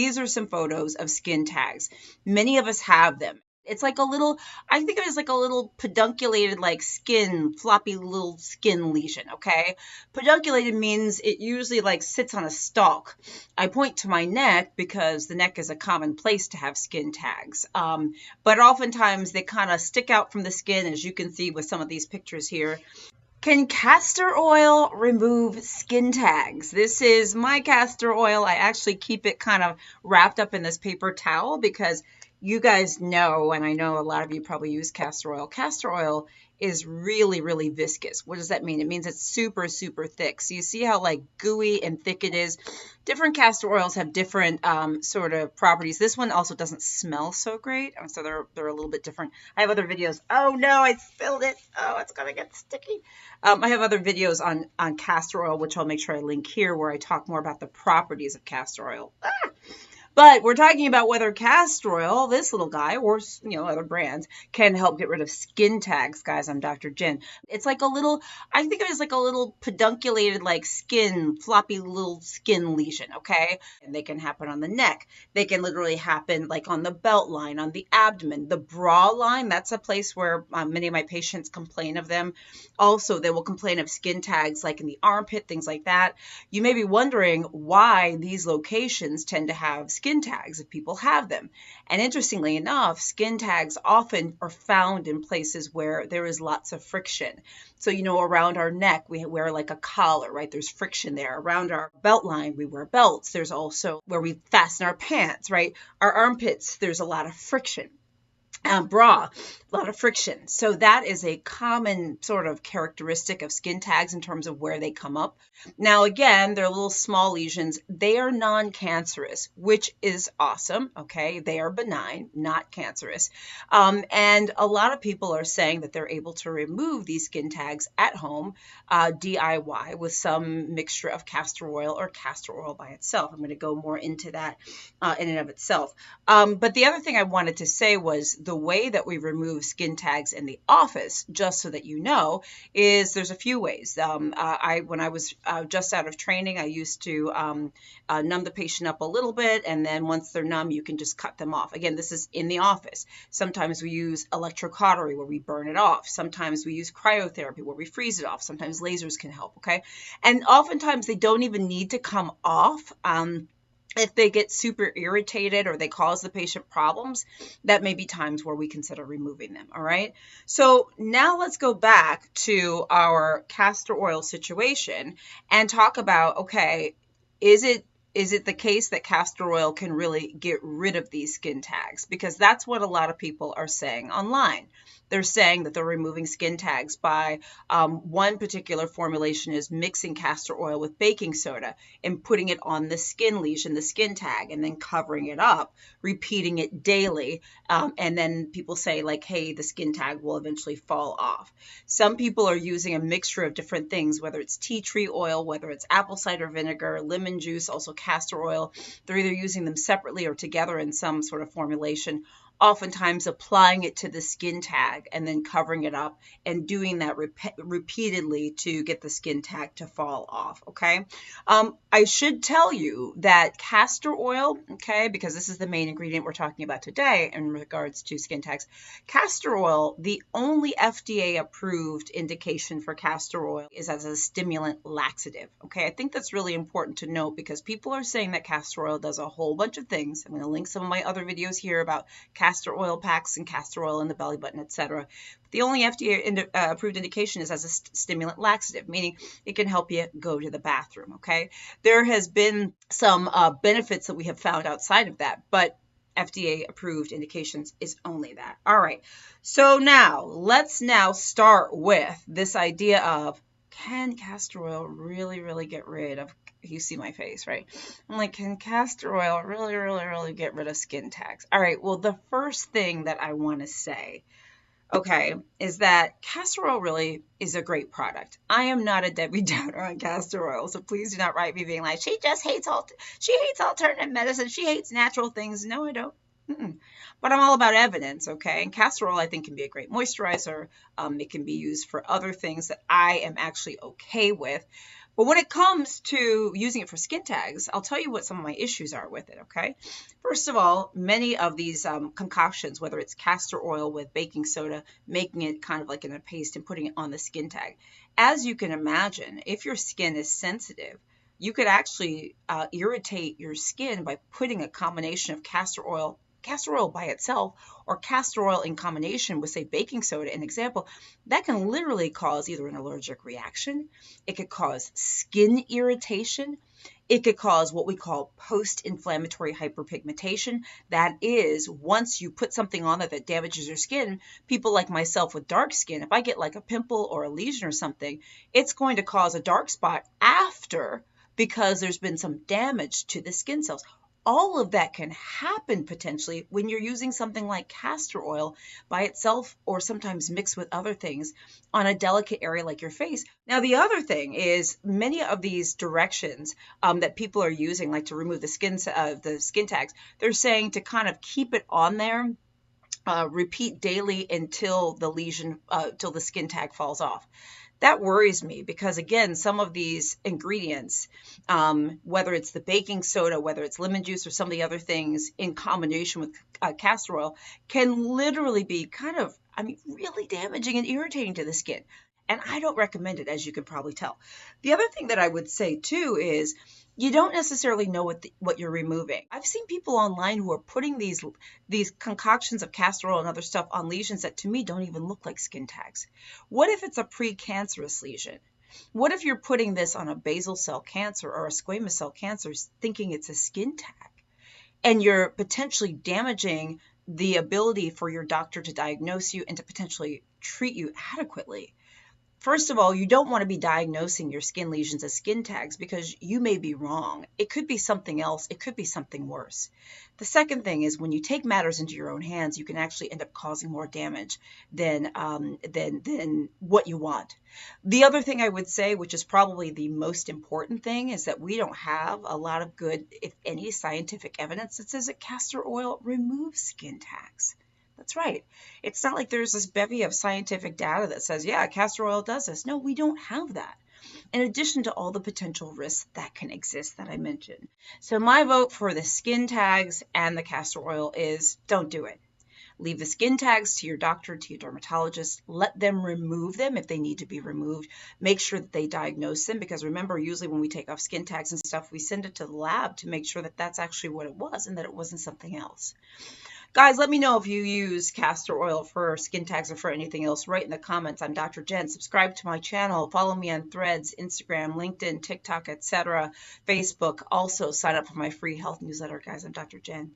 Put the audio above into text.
these are some photos of skin tags. Many of us have them. It's like a little, I think of it as like a little pedunculated, like skin, floppy little skin lesion, okay? Pedunculated means it usually like sits on a stalk. I point to my neck because the neck is a common place to have skin tags. But oftentimes they kind of stick out from the skin, as you can see with some of these pictures here. Can castor oil remove skin tags? This is my castor oil. I actually keep it kind of wrapped up in this paper towel because you guys know, and I know a lot of you probably use castor oil. Castor oil is really, really viscous. What does that mean? It means it's super, super thick. So you see how like gooey and thick it is? Different castor oils have different sort of properties. This one also doesn't smell so great. So they're a little bit different. I have other videos. Oh no, I spilled it. Oh, it's gonna get sticky. I have other videos on castor oil, which I'll make sure I link here, where I talk more about the properties of castor oil. But we're talking about whether castor oil, this little guy, or other brands, can help get rid of skin tags. Guys, I'm Dr. Jen. It's like a little, I think of it as like a little pedunculated, like skin, floppy little skin lesion, okay? And they can happen on the neck. They can literally happen like on the belt line, on the abdomen, the bra line. That's a place where many of my patients complain of them. Also, they will complain of skin tags like in the armpit, things like that. You may be wondering why these locations tend to have skin tags if people have them. And interestingly enough, skin tags often are found in places where there is lots of friction. So, around our neck, we wear like a collar, right? There's friction there. Around our belt line, we wear belts. There's also where we fasten our pants, right? Our armpits, there's a lot of friction. Bra, a lot of friction. So that is a common sort of characteristic of skin tags in terms of where they come up. Now, again, they're little small lesions. They are non-cancerous, which is awesome. Okay, they are benign, not cancerous. And a lot of people are saying that they're able to remove these skin tags at home, DIY, with some mixture of castor oil or castor oil by itself. I'm going to go more into that in and of itself. But the other thing I wanted to say was the way that we remove skin tags in the office, just so that you know, is there's a few ways. When I was just out of training, I used to numb the patient up a little bit, and then once they're numb, you can just cut them off. Again, this is in the office. Sometimes we use electrocautery where we burn it off. Sometimes we use cryotherapy where we freeze it off. Sometimes lasers can help, okay? And oftentimes they don't even need to come off. If they get super irritated or they cause the patient problems, that may be times where we consider removing them, all right? So now let's go back to our castor oil situation and talk about, okay, is it the case that castor oil can really get rid of these skin tags? Because that's what a lot of people are saying online. They're saying that they're removing skin tags by one particular formulation is mixing castor oil with baking soda and putting it on the skin lesion, the skin tag, and then covering it up, repeating it daily. And then people say like, hey, the skin tag will eventually fall off. Some people are using a mixture of different things, whether it's tea tree oil, whether it's apple cider vinegar, lemon juice, also castor oil. They're either using them separately or together in some sort of formulation, oftentimes applying it to the skin tag and then covering it up and doing that repeatedly to get the skin tag to fall off, okay? I should tell you that castor oil, okay, because this is the main ingredient we're talking about today in regards to skin tags. Castor oil, the only FDA-approved indication for castor oil is as a stimulant laxative, okay? I think that's really important to note because people are saying that castor oil does a whole bunch of things. I'm going to link some of my other videos here about castor oil packs and castor oil in the belly button, etc. The only FDA approved indication is as a stimulant laxative, meaning it can help you go to the bathroom, okay? There has been some benefits that we have found outside of that, but FDA approved indications is only that. All right, so now let's start with this idea of, can castor oil really get rid of, you see my face, right? I'm like, can castor oil really get rid of skin tags? All right, well, the first thing that I want to say, okay, is that castor oil really is a great product. I am not a Debbie Downer on castor oil, so please do not write me being like, she hates alternative medicine, she hates natural things. No, I don't. But I'm all about evidence, okay? And castor oil, I think, can be a great moisturizer. It can be used for other things that I am actually okay with. But when it comes to using it for skin tags, I'll tell you what some of my issues are with it, okay? First of all, many of these concoctions, whether it's castor oil with baking soda, making it kind of like in a paste and putting it on the skin tag, as you can imagine, if your skin is sensitive, you could actually irritate your skin by putting a combination of castor oil by itself, or castor oil in combination with, say, baking soda, an example, that can literally cause either an allergic reaction, it could cause skin irritation, it could cause what we call post-inflammatory hyperpigmentation. That is, once you put something on it that damages your skin, people like myself with dark skin, if I get like a pimple or a lesion or something, it's going to cause a dark spot after, because there's been some damage to the skin cells. All of that can happen potentially when you're using something like castor oil by itself, or sometimes mixed with other things on a delicate area like your face. Now, the other thing is many of these directions that people are using, like to remove the skin tags, they're saying to kind of keep it on there, repeat daily until the lesion, till the skin tag falls off. That worries me because, again, some of these ingredients, whether it's the baking soda, whether it's lemon juice or some of the other things in combination with castor oil, can literally be kind of, really damaging and irritating to the skin. And I don't recommend it, as you can probably tell. The other thing that I would say too is you don't necessarily know what you're removing. I've seen people online who are putting these concoctions of castor oil and other stuff on lesions that to me don't even look like skin tags. What if it's a precancerous lesion? What if you're putting this on a basal cell cancer or a squamous cell cancer thinking it's a skin tag? And you're potentially damaging the ability for your doctor to diagnose you and to potentially treat you adequately. First of all, you don't want to be diagnosing your skin lesions as skin tags because you may be wrong. It could be something else. It could be something worse. The second thing is when you take matters into your own hands, you can actually end up causing more damage than what you want. The other thing I would say, which is probably the most important thing, is that we don't have a lot of good, if any, scientific evidence that says that castor oil removes skin tags. That's right. It's not like there's this bevy of scientific data that says, yeah, castor oil does this. No, we don't have that. In addition to all the potential risks that can exist that I mentioned. So my vote for the skin tags and the castor oil is don't do it. Leave the skin tags to your doctor, to your dermatologist. Let them remove them if they need to be removed. Make sure that they diagnose them, because remember, usually when we take off skin tags and stuff, we send it to the lab to make sure that that's actually what it was and that it wasn't something else. Guys, let me know if you use castor oil for skin tags or for anything else. Write in the comments. I'm Dr. Jen. Subscribe to my channel. Follow me on Threads, Instagram, LinkedIn, TikTok, etc., Facebook. Also, sign up for my free health newsletter, guys. I'm Dr. Jen.